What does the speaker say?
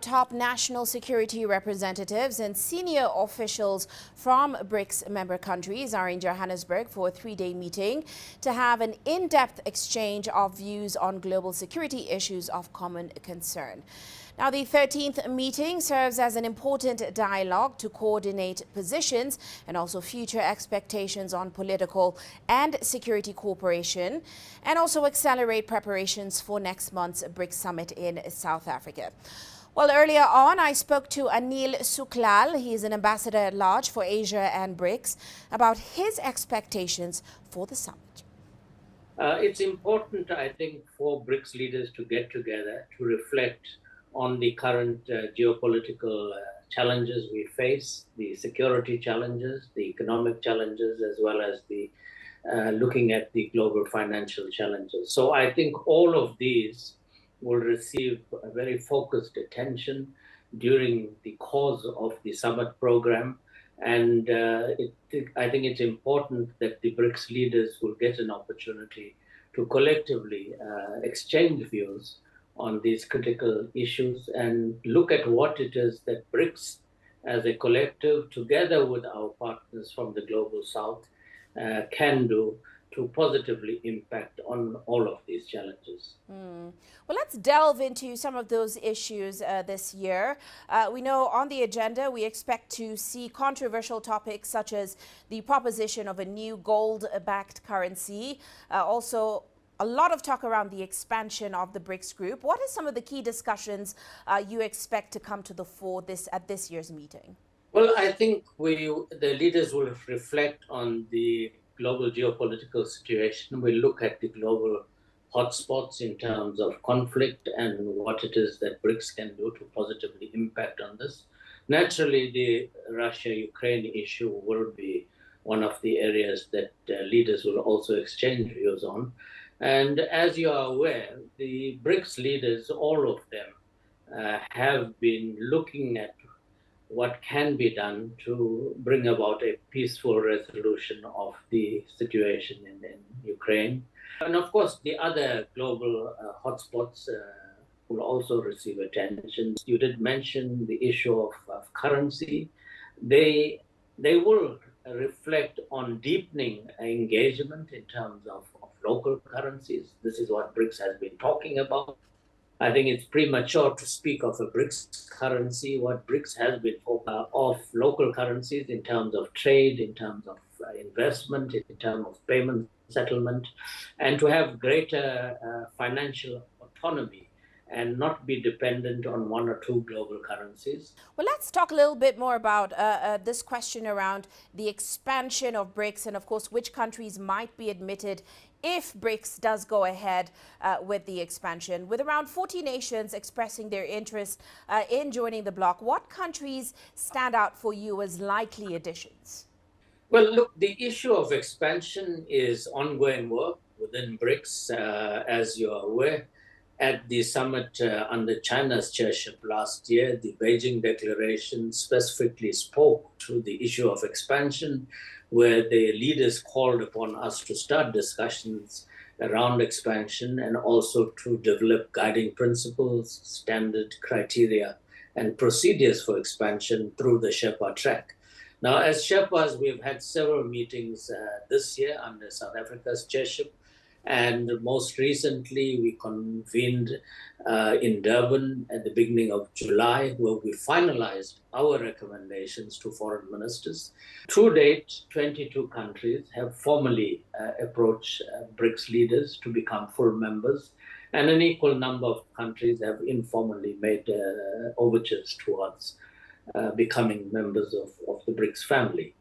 Top national security representatives and senior officials from BRICS member countries are in Johannesburg for a three-day meeting to have an in-depth exchange of views on global security issues of common concern. Now, the 13th meeting serves as an important dialogue to coordinate positions and also future expectations on political and security cooperation, and also accelerate preparations for next month's BRICS summit in South Africa. Well, earlier on, I spoke to Anil Sooklal. He is an ambassador at large for Asia and BRICS about his expectations for the summit. It's important, I think, for BRICS leaders to get together to reflect on the current geopolitical challenges we face, the security challenges, the economic challenges, as well as the looking at the global financial challenges. So I think all of these will receive a very focused attention during the course of the summit program. And I think it's important that the BRICS leaders will get an opportunity to collectively exchange views on these critical issues and look at what it is that BRICS as a collective, together with our partners from the global south, can do to positively impact on all of these challenges. Well, let's delve into some of those issues this year. We know on the agenda we expect to see controversial topics such as the proposition of a new gold-backed currency, also a lot of talk around the expansion of the BRICS group. What are some of the key discussions you expect to come to the fore at this year's meeting? Well, I think the leaders will reflect on the global geopolitical situation. We look at the global hotspots in terms of conflict and what it is that BRICS can do to positively impact on this. Naturally, the Russia-Ukraine issue will be one of the areas that leaders will also exchange views on. And as you are aware, the BRICS leaders, all of them, have been looking at what can be done to bring about a peaceful resolution of the situation in Ukraine. And of course, the other global hotspots will also receive attention. You did mention the issue of currency. They will reflect on deepening engagement in terms of local currencies. This is what BRICS has been talking about. I think it's premature to speak of a BRICS currency. What BRICS has been of local currencies in terms of trade, in terms of investment, in terms of payment settlement, and to have greater financial autonomy and not be dependent on one or two global currencies. Well, let's talk a little bit more about this question around the expansion of BRICS and, of course, which countries might be admitted if BRICS does go ahead with the expansion. With around 40 nations expressing their interest in joining the bloc, what countries stand out for you as likely additions? Well, look, the issue of expansion is ongoing work within BRICS, as you're aware. At the summit under China's chairship last year, the Beijing Declaration specifically spoke to the issue of expansion, where the leaders called upon us to start discussions around expansion and also to develop guiding principles, standard criteria, and procedures for expansion through the Sherpa track. Now, as Sherpas, we've had several meetings this year under South Africa's chairship. And most recently, we convened in Durban at the beginning of July, where we finalized our recommendations to foreign ministers. To date, 22 countries have formally approached BRICS leaders to become full members, and an equal number of countries have informally made overtures towards becoming members of the BRICS family.